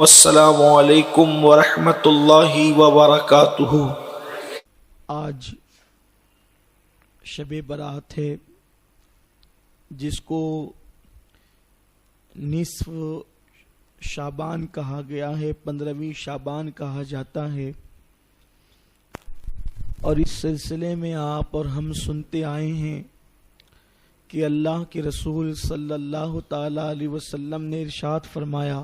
السلام علیکم ورحمۃ اللہ وبرکاتہ۔ آج شب برات ہے، جس کو نصف شعبان کہا گیا ہے، 15ویں شعبان کہا جاتا ہے، اور اس سلسلے میں آپ اور ہم سنتے آئے ہیں کہ اللہ کے رسول صلی اللہ تعالی علیہ وسلم نے ارشاد فرمایا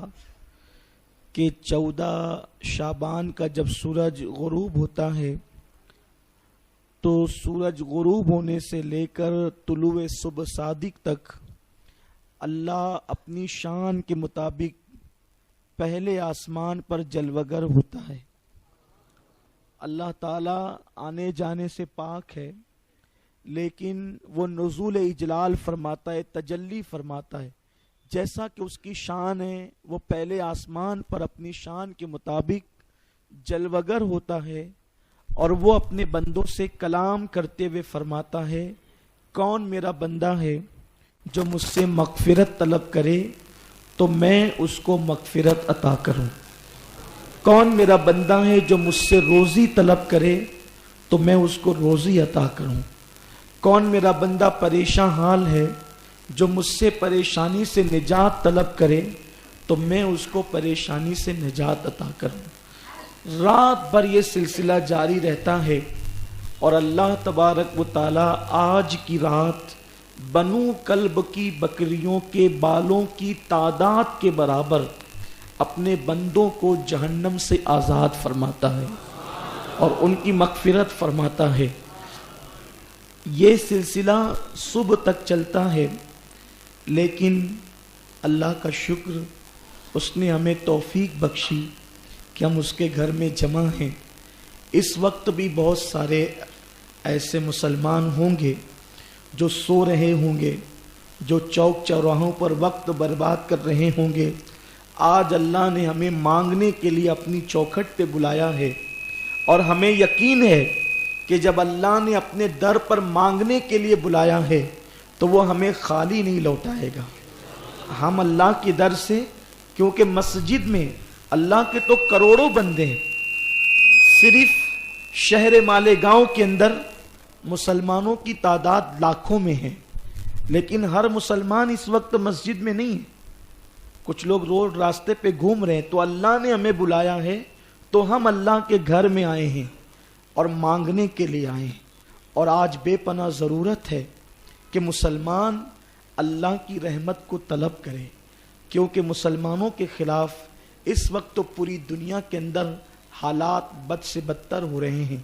کہ 14 شعبان کا جب سورج غروب ہوتا ہے تو سورج غروب ہونے سے لے کر طلوع صبح صادق تک اللہ اپنی شان کے مطابق پہلے آسمان پر جلوگر ہوتا ہے۔ اللہ تعالیٰ آنے جانے سے پاک ہے، لیکن وہ نزول اجلال فرماتا ہے، تجلی فرماتا ہے۔ جیسا کہ اس کی شان ہے، وہ پہلے آسمان پر اپنی شان کے مطابق جلوگر ہوتا ہے، اور وہ اپنے بندوں سے کلام کرتے ہوئے فرماتا ہے، کون میرا بندہ ہے جو مجھ سے مغفرت طلب کرے تو میں اس کو مغفرت عطا کروں، کون میرا بندہ ہے جو مجھ سے روزی طلب کرے تو میں اس کو روزی عطا کروں، کون میرا بندہ پریشان حال ہے جو مجھ سے پریشانی سے نجات طلب کرے تو میں اس کو پریشانی سے نجات عطا کروں۔ رات بھر یہ سلسلہ جاری رہتا ہے، اور اللہ تبارک و تعالی آج کی رات بنو کلب کی بکریوں کے بالوں کی تعداد کے برابر اپنے بندوں کو جہنم سے آزاد فرماتا ہے اور ان کی مغفرت فرماتا ہے۔ یہ سلسلہ صبح تک چلتا ہے، لیکن اللہ کا شکر، اس نے ہمیں توفیق بخشی کہ ہم اس کے گھر میں جمع ہیں۔ اس وقت بھی بہت سارے ایسے مسلمان ہوں گے جو سو رہے ہوں گے، جو چوک چوراہوں پر وقت برباد کر رہے ہوں گے۔ آج اللہ نے ہمیں مانگنے کے لیے اپنی چوکھٹ پہ بلایا ہے، اور ہمیں یقین ہے کہ جب اللہ نے اپنے در پر مانگنے کے لیے بلایا ہے تو وہ ہمیں خالی نہیں لوٹائے گا۔ ہم اللہ کی در سے، کیونکہ مسجد میں اللہ کے تو کروڑوں بندے ہیں، صرف شہر مالیگاؤں کے اندر مسلمانوں کی تعداد لاکھوں میں ہے، لیکن ہر مسلمان اس وقت مسجد میں نہیں ہے، کچھ لوگ روڈ راستے پہ گھوم رہے ہیں۔ تو اللہ نے ہمیں بلایا ہے تو ہم اللہ کے گھر میں آئے ہیں اور مانگنے کے لیے آئے ہیں، اور آج بے پناہ ضرورت ہے کہ مسلمان اللہ کی رحمت کو طلب کرے، کیونکہ مسلمانوں کے خلاف اس وقت تو پوری دنیا کے اندر حالات بد سے بدتر ہو رہے ہیں۔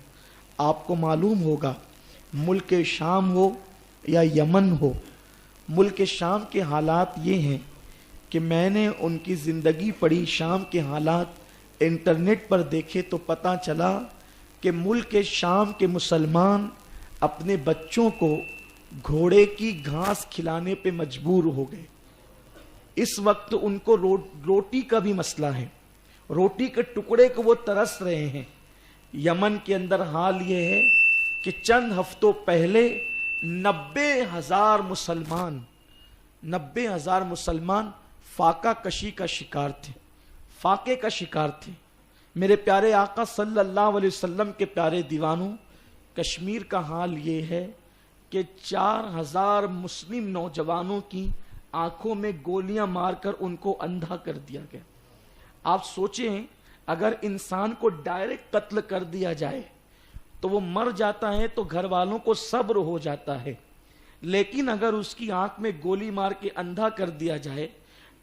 آپ کو معلوم ہوگا، ملک شام ہو یا یمن ہو، ملک شام کے حالات یہ ہیں کہ میں نے ان کی زندگی پڑھی، شام کے حالات انٹرنیٹ پر دیکھے تو پتہ چلا کہ ملک شام کے مسلمان اپنے بچوں کو گھوڑے کی گھاس کھلانے پہ مجبور ہو گئے۔ اس وقت ان کو روٹی کا بھی مسئلہ ہے، روٹی کے ٹکڑے کو وہ ترس رہے ہیں۔ یمن کے اندر حال یہ ہے کہ چند ہفتوں پہلے 90,000 مسلمان فاقہ کشی کا شکار تھے، فاقے کا شکار تھے۔ میرے پیارے آقا صلی اللہ علیہ وسلم کے پیارے دیوانوں، کشمیر کا حال یہ ہے کہ 4,000 مسلم نوجوانوں کی آنکھوں میں گولیاں مار کر ان کو اندھا کر دیا گیا۔ آپ سوچیں، اگر انسان کو ڈائریکٹ قتل کر دیا جائے تو وہ مر جاتا ہے تو گھر والوں کو صبر ہو جاتا ہے، لیکن اگر اس کی آنکھ میں گولی مار کے اندھا کر دیا جائے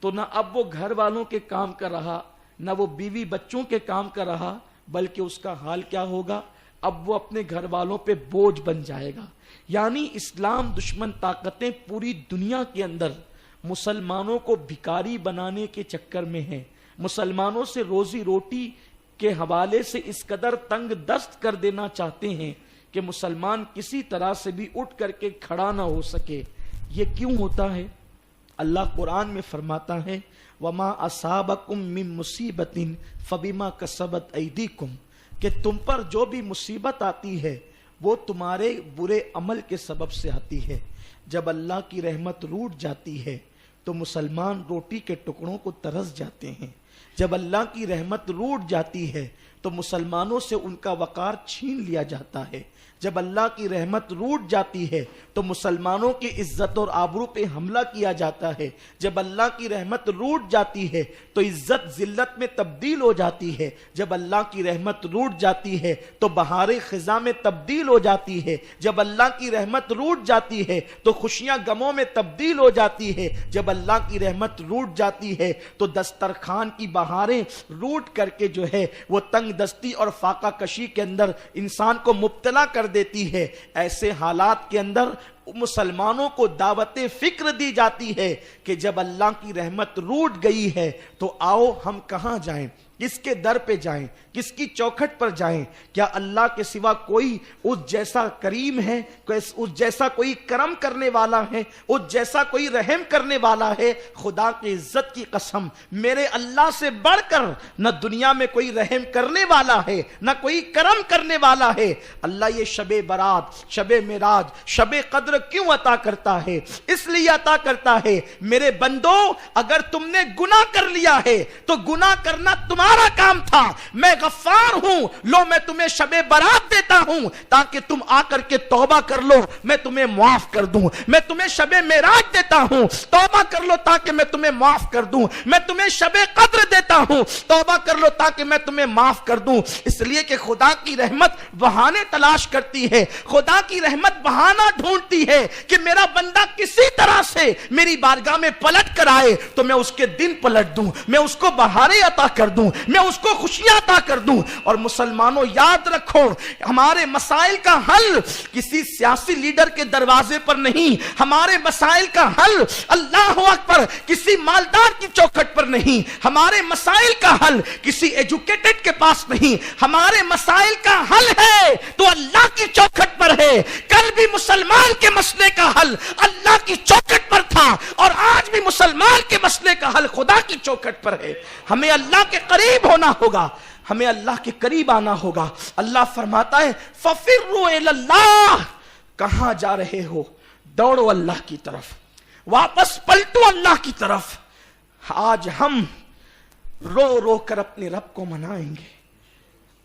تو نہ اب وہ گھر والوں کے کام کر رہا، نہ وہ بیوی بچوں کے کام کر رہا، بلکہ اس کا حال کیا ہوگا؟ اب وہ اپنے گھر والوں پہ بوجھ بن جائے گا۔ یعنی اسلام دشمن طاقتیں پوری دنیا کے اندر مسلمانوں کو بھکاری بنانے کے چکر میں ہیں، مسلمانوں سے روزی روٹی کے حوالے سے اس قدر تنگ دست کر دینا چاہتے ہیں کہ مسلمان کسی طرح سے بھی اٹھ کر کے کھڑا نہ ہو سکے۔ یہ کیوں ہوتا ہے؟ اللہ قرآن میں فرماتا ہے، وَمَا أَصَابَكُم مِّن مُّصِيبَةٍ فَبِمَا كَسَبَتْ أَيْدِيكُمْ، کہ تم پر جو بھی مصیبت آتی ہے وہ تمہارے برے عمل کے سبب سے آتی ہے۔ جب اللہ کی رحمت روٹ جاتی ہے تو مسلمان روٹی کے ٹکڑوں کو ترس جاتے ہیں، جب اللہ کی رحمت روٹ جاتی ہے تو مسلمانوں سے ان کا وقار چھین لیا جاتا ہے. جب اللہ کی رحمت روٹ جاتی ہے تو مسلمانوں کی عزت اور آبرو پہ حملہ کیا جاتا ہے. جب اللہ کی رحمت روٹ جاتی ہے تو عزت ذلت میں تبدیل ہو جاتی ہے. جب اللہ کی رحمت روٹ جاتی ہے تو بہار خزاں میں تبدیل ہو جاتی ہے. جب اللہ کی رحمت روٹ جاتی ہے تو خوشیاں غموں میں تبدیل ہو جاتی ہے. جب اللہ کی رحمت روٹ جاتی ہے تو دسترخوان کی بہاریں روٹ کر کے جو ہے وہ تنگ دستی اور فاقہ کشی کے اندر انسان کو مبتلا کر دیتی ہے. ایسے حالات کے اندر مسلمانوں کو دعوت فکر دی جاتی ہے کہ جب اللہ کی رحمت روٹ گئی ہے تو آؤ ہم کہاں جائیں, کس کے در پہ جائیں, کس کی چوکھٹ پر جائیں. کیا اللہ کے سوا کوئی اس جیسا کریم ہے, اس جیسا کوئی کرم کرنے والا ہے, اس جیسا کوئی رحم کرنے والا ہے؟ خدا کی عزت کی قسم, میرے اللہ سے بڑھ کر نہ دنیا میں کوئی رحم کرنے والا ہے نہ کوئی کرم کرنے والا ہے. اللہ یہ شب برات, شب معراج, شب قدر کیوں عطا کرتا ہے؟ اس لیے عطا کرتا ہے میرے بندو اگر تم نے گناہ کر لیا ہے تو گناہ کرنا تمہارا کام تھا, میں غفار ہوں, لو میں تمہیں شب برات دیتا ہوں تاکہ تم آ کر کے توبہ کر لو, میں تمہیں معاف کر دوں. میں تمہیں شب معراج دیتا ہوں, توبہ کر لو تاکہ میں تمہیں معاف کر دوں. میں تمہیں شب قدر دیتا ہوں, توبہ کر لو تاکہ میں تمہیں معاف کر دوں. اس لیے کہ خدا کی رحمت بہانے تلاش کرتی ہے, خدا کی رحمت بہانہ ڈھونڈتی ہے کہ میرا بندہ کسی طرح سے میری بارگاہ میں پلٹ کر آئے تو میں اس کے دن پلٹ دوں, میں اس کو بہاریں عطا کر دوں, میں اس کو خوشیاں عطا کر دوں. اور مسلمانوں یاد رکھو, ہمارے مسائل کا حل کسی سیاسی لیڈر کے دروازے پر نہیں, ہمارے مسائل کا حل اللہ اکبر کسی مالدار کی چوکھٹ پر نہیں, ہمارے مسائل کا حل کسی ایجوکیٹڈ کے پاس نہیں, ہمارے مسائل کا حل ہے تو اللہ کی چوکھٹ پر ہے. کل بھی مسلمان کے مسئلے کا حل اللہ کی چوکھٹ پر تھا اور آج بھی مسلمان کے مسئلے کا حل خدا کی چوکھٹ پر ہے. ہمیں اللہ کے قریب ہونا ہوگا, ہمیں اللہ کے قریب آنا ہوگا. اللہ فرماتا ہے فَفِرُّوا إِلَى اللَّهِ, کہاں جا رہے ہو؟ دوڑو اللہ کی طرف, واپس پلٹو اللہ کی طرف. آج ہم رو رو کر اپنے رب کو منائیں گے,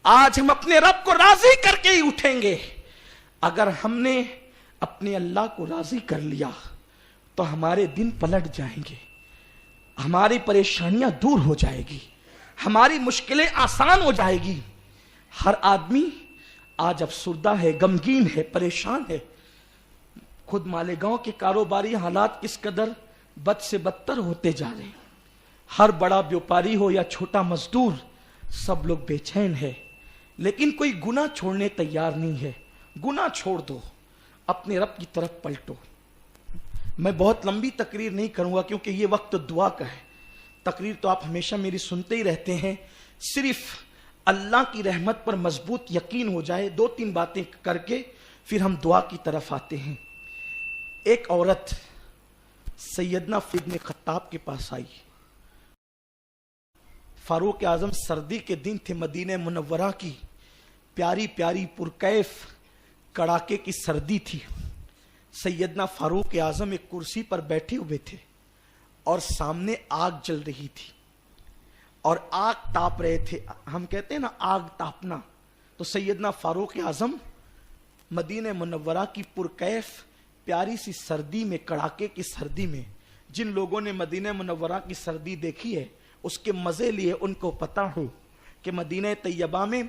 آج ہم اپنے رب کو راضی کر کے ہی اٹھیں گے. اگر ہم نے اپنے اللہ کو راضی کر لیا تو ہمارے دن پلٹ جائیں گے, ہماری پریشانیاں دور ہو جائے گی, ہماری مشکلیں آسان ہو جائے گی. ہر آدمی آج افسردہ ہے, غمگین ہے, پریشان ہے. خود مالیگاؤں کے کاروباری حالات کس قدر بد سے بدتر ہوتے جا رہے ہیں. ہر بڑا بیوپاری ہو یا چھوٹا مزدور, سب لوگ بے چین ہے, لیکن کوئی گناہ چھوڑنے تیار نہیں ہے. گناہ چھوڑ دو, اپنے رب کی طرف پلٹو. میں بہت لمبی تقریر نہیں کروں گا کیونکہ یہ وقت دعا کا ہے. تقریر تو آپ ہمیشہ میری سنتے ہی رہتے ہیں. صرف اللہ کی رحمت پر مضبوط یقین ہو جائے, 2-3 باتیں کر کے پھر ہم دعا کی طرف آتے ہیں. ایک عورت سیدنا ابن خطاب کے پاس آئی. فاروق اعظم سردی کے دن تھے, مدینہ منورہ کی پیاری پیاری پرکیف کڑاکے کی سردی تھی. سیدنا فاروق اعظم ایک کرسی پر بیٹھے ہوئے تھے اور سامنے آگ جل رہی تھی اور آگ تاپ رہے تھے. ہم کہتے ہیں نا آگ تاپنا, تو سیدنا فاروق اعظم مدینہ منورہ کی پرکیف پیاری سی سردی میں, کڑاکے کی سردی میں, جن لوگوں نے مدینہ منورہ کی سردی دیکھی ہے اس کے مزے لیے ان کو پتا ہو کہ مدینہ طیبہ میں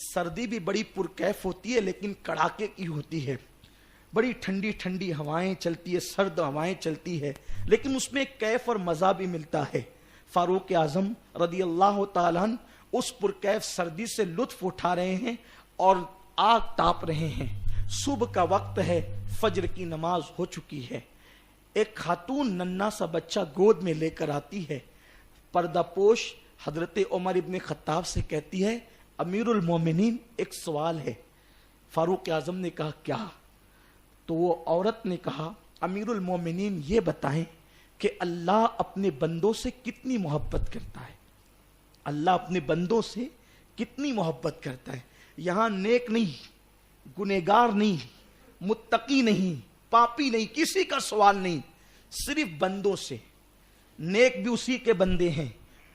سردی بھی بڑی پرکیف ہوتی ہے لیکن کڑاکے کی ہوتی ہے. بڑی ٹھنڈی ٹھنڈی ہوائیں چلتی ہے, سرد ہوائیں چلتی ہے, لیکن اس میں کیف اور مزہ بھی ملتا ہے. فاروق اعظم رضی اللہ تعالیٰ عنہ اس پرکیف سردی سے لطف اٹھا رہے ہیں اور آگ تاپ رہے ہیں. صبح کا وقت ہے, فجر کی نماز ہو چکی ہے. ایک خاتون ننھا سا بچہ گود میں لے کر آتی ہے. پردہ پوش حضرت عمر ابن خطاب سے کہتی ہے امیر المومنین ایک سوال ہے. فاروق اعظم نے کہا کیا؟ تو وہ عورت نے کہا امیر المومنین یہ بتائیں کہ اللہ اپنے بندوں سے کتنی محبت کرتا ہے. اللہ اپنے بندوں سے کتنی محبت کرتا ہے. یہاں نیک نہیں, گنہگار نہیں, متقی نہیں, پاپی نہیں, کسی کا سوال نہیں, صرف بندوں سے. نیک بھی اسی کے بندے ہیں,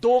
2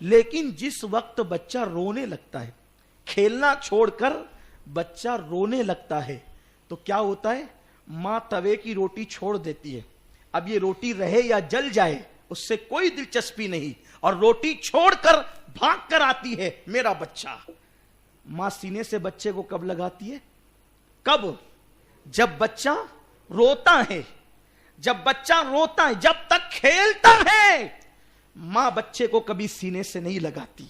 لیکن جس وقت بچہ رونے لگتا ہے، کھیلنا چھوڑ کر بچہ رونے لگتا ہے، تو کیا ہوتا ہے؟ ماں توے کی روٹی چھوڑ دیتی ہے، اب یہ روٹی رہے یا جل جائے اس سے کوئی دلچسپی نہیں، اور روٹی چھوڑ کر بھاگ کر آتی ہے میرا بچہ۔ ماں سینے سے بچے کو کب لگاتی ہے؟ کب؟ جب بچہ روتا ہے، جب بچہ روتا ہے، جب تک کھیلتا ہے ماں بچے کو کبھی سینے سے نہیں لگاتی،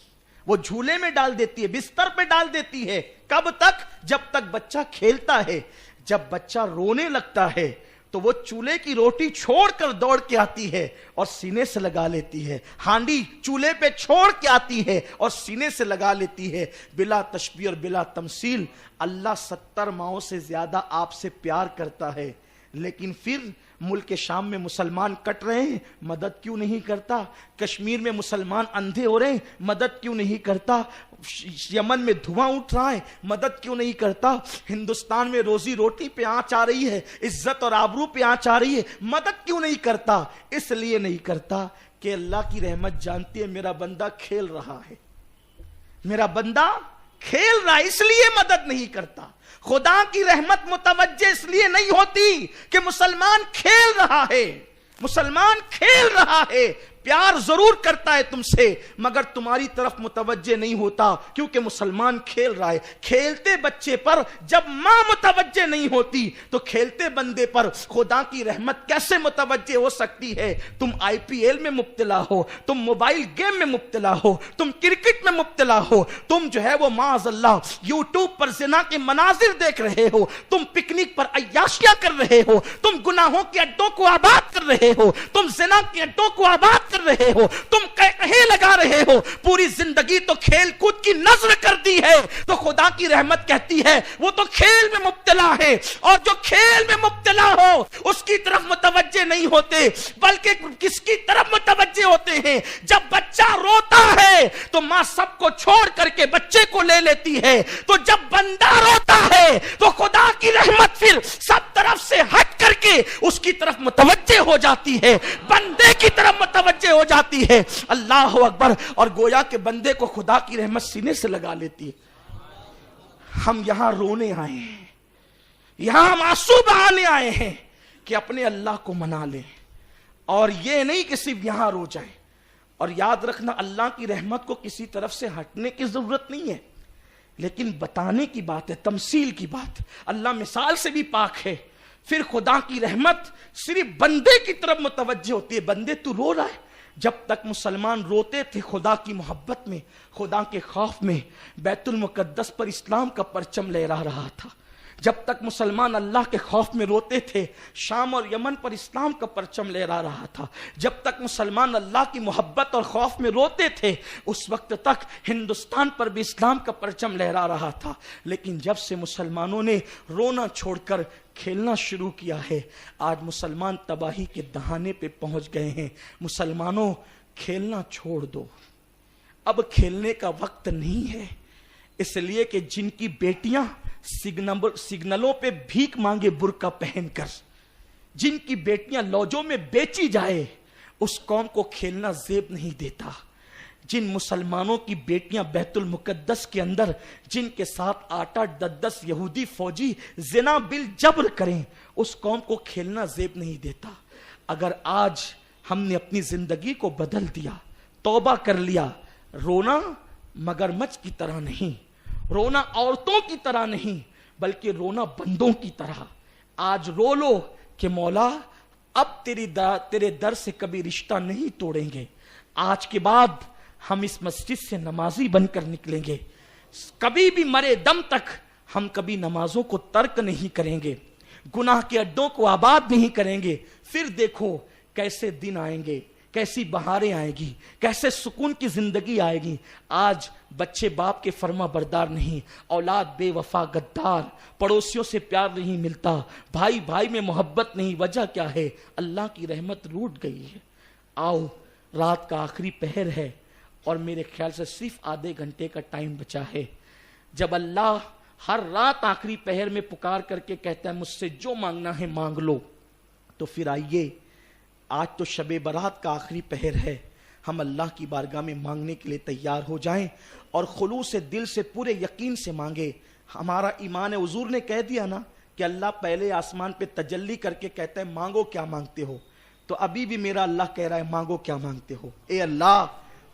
وہ جھولے میں ڈال دیتی ہے، بستر پہ ڈال دیتی ہے۔ کب تک؟ جب تک بچہ کھیلتا ہے۔ جب بچہ رونے لگتا ہے تو وہ چولہے کی روٹی چھوڑ کر دوڑ کے آتی ہے اور سینے سے لگا لیتی ہے، ہانڈی چولہے پہ چھوڑ کے آتی ہے اور سینے سے لگا لیتی ہے۔ بلا تشبیہ اور بلا تمثیل اللہ 70 ماؤں سے زیادہ آپ سے پیار کرتا ہے، لیکن پھر ملک شام میں مسلمان کٹ رہے ہیں، مدد کیوں نہیں کرتا؟ کشمیر میں مسلمان اندھے ہو رہے ہیں، مدد کیوں نہیں کرتا؟ یمن میں دھواں اٹھ رہا ہے، مدد کیوں نہیں کرتا؟ ہندوستان میں روزی روٹی پہ آنچ آ رہی ہے، عزت اور آبرو پہ آنچ آ رہی ہے، مدد کیوں نہیں کرتا؟ اس لیے نہیں کرتا کہ اللہ کی رحمت جانتی ہے میرا بندہ کھیل رہا ہے، میرا بندہ کھیل رہا ہے، اس لیے مدد نہیں کرتا۔ خدا کی رحمت متوجہ اس لیے نہیں ہوتی کہ مسلمان کھیل رہا ہے، مسلمان کھیل رہا ہے، پیار ضرور کرتا ہے تم سے مگر تمہاری طرف متوجہ نہیں ہوتا کیونکہ مسلمان کھیل رہا ہے۔ کھیلتے بچے پر جب ماں متوجہ نہیں ہوتی تو کھیلتے بندے پر خدا کی رحمت کیسے متوجہ ہو سکتی ہے؟ تم IPL میں مبتلا ہو، تم موبائل گیم میں مبتلا ہو، تم کرکٹ میں مبتلا ہو، تم جو ہے وہ معاذ اللہ یوٹیوب پر زنا کے مناظر دیکھ رہے ہو، تم پکنک پر عیاشیاں کر رہے ہو، تم گناہوں کے اڈوں کو آباد کر رہے ہو، تم زنا کے اڈوں کو آباد کر رہے ہو، تم کہے لگا رہے ہو، پوری زندگی تو کھیل کود کی نظر کر دی ہے، تو خدا کی رحمت کہتی ہے وہ تو کھیل میں مبتلا ہے، اور جو کھیل میں مبتلا ہو اس کی طرف متوجہ نہیں ہوتے بلکہ کس کی طرف متوجہ ہوتے ہیں؟ جب بچہ روتا ہے تو ماں سب کو چھوڑ کر کے بچے کو لے لیتی ہے، تو جب بندہ روتا ہے تو خدا کی رحمت پھر سب طرف سے ہٹ کر کے اس کی طرف متوجہ ہو جاتی ہے، بندے کی طرف متوجہ ہو جاتی ہے۔ اللہ اکبر! اور گویا کہ بندے کو خدا کی رحمت سینے سے لگا لیتی ہے۔ ہم یہاں رونے آئے ہیں، یہاں ہم آنسو بہانے آئے ہیں کہ اپنے اللہ کو منا لیں، اور یہ نہیں کہ صرف یہاں رو جائیں۔ اور یاد رکھنا اللہ کی رحمت کو کسی طرف سے ہٹنے کی ضرورت نہیں ہے، لیکن بتانے کی بات ہے، تمثیل کی بات۔ اللہ مثال سے بھی پاک ہے۔ پھر خدا کی رحمت صرف بندے کی طرف متوجہ ہوتی ہے۔ بندے تو رو رہا ہے، جب تک مسلمان روتے تھے خدا کی محبت میں، خدا کے خوف میں، بیت المقدس پر اسلام کا پرچم لہرا رہا تھا۔ جب تک مسلمان اللہ کے خوف میں روتے تھے شام اور یمن پر اسلام کا پرچم لہرا رہا تھا۔ جب تک مسلمان اللہ کی محبت اور خوف میں روتے تھے اس وقت تک ہندوستان پر بھی اسلام کا پرچم لہرا رہا تھا۔ لیکن جب سے مسلمانوں نے رونا چھوڑ کر کھیلنا شروع کیا ہے، آج مسلمان تباہی کے دہانے پہ پہنچ گئے ہیں۔ مسلمانوں کھیلنا چھوڑ دو، اب کھیلنے کا وقت نہیں ہے، اس لیے کہ جن کی بیٹیاں سگنلوں پہ بھیک مانگے برقع پہن کر، جن کی بیٹیاں لوجوں میں بیچی جائے، اس قوم کو کھیلنا زیب نہیں دیتا۔ جن مسلمانوں کی بیٹیاں بیت المقدس کے اندر جن کے ساتھ 8-10 یہودی فوجی زنا بالجبر کریں، اس قوم کو کھیلنا زیب نہیں دیتا۔ اگر آج ہم نے اپنی زندگی کو بدل دیا، توبہ کر لیا، رونا مگرمچھ کی طرح نہیں، رونا عورتوں کی طرح نہیں، بلکہ رونا بندوں کی طرح۔ آج رو لو کہ مولا اب تیرے در سے کبھی رشتہ نہیں توڑیں گے، آج کے بعد ہم اس مسجد سے نمازی بن کر نکلیں گے، کبھی بھی مرے دم تک ہم کبھی نمازوں کو ترک نہیں کریں گے، گناہ کے اڈوں کو آباد نہیں کریں گے۔ پھر دیکھو کیسے دن آئیں گے، کیسی بہاریں آئیں گی، کیسے سکون کی زندگی آئے گی۔ آج بچے باپ کے فرما بردار نہیں، اولاد بے وفا غدار، پڑوسیوں سے پیار نہیں ملتا، بھائی بھائی میں محبت نہیں۔ وجہ کیا ہے؟ اللہ کی رحمت روٹ گئی ہے۔ آؤ، رات کا آخری پہر ہے اور میرے خیال سے صرف آدھے گھنٹے کا ٹائم بچا ہے۔ جب اللہ ہر رات آخری پہر میں پکار کر کے کہتا ہے مجھ سے جو مانگنا ہے مانگ لو، تو پھر آئیے، آج تو شب برات کا آخری پہر ہے، ہم اللہ کی بارگاہ میں مانگنے کے لیے تیار ہو جائیں اور خلوص دل سے پورے یقین سے مانگے. ہمارا ایمان ہے، حضور نے کہہ دیا نا کہ اللہ پہلے آسمان پہ تجلی کر کے کہتا ہے مانگو کیا مانگتے ہو، تو ابھی بھی میرا اللہ کہہ رہا ہے مانگو کیا مانگتے ہو. اے اللہ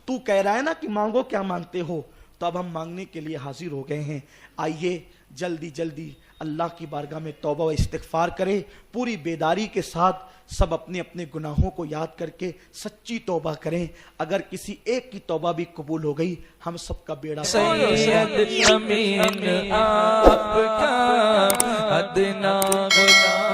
تو کہہ رہا ہے نا کہ مانگو کیا مانگتے ہو، تو اب ہم مانگنے کے لیے حاضر ہو گئے ہیں. آئیے جلدی جلدی اللہ کی بارگاہ میں توبہ و استغفار کریں، پوری بیداری کے ساتھ سب اپنے اپنے گناہوں کو یاد کر کے سچی توبہ کریں. اگر کسی ایک کی توبہ بھی قبول ہو گئی ہم سب کا بیڑا سید امین آپ کا ادنا غلام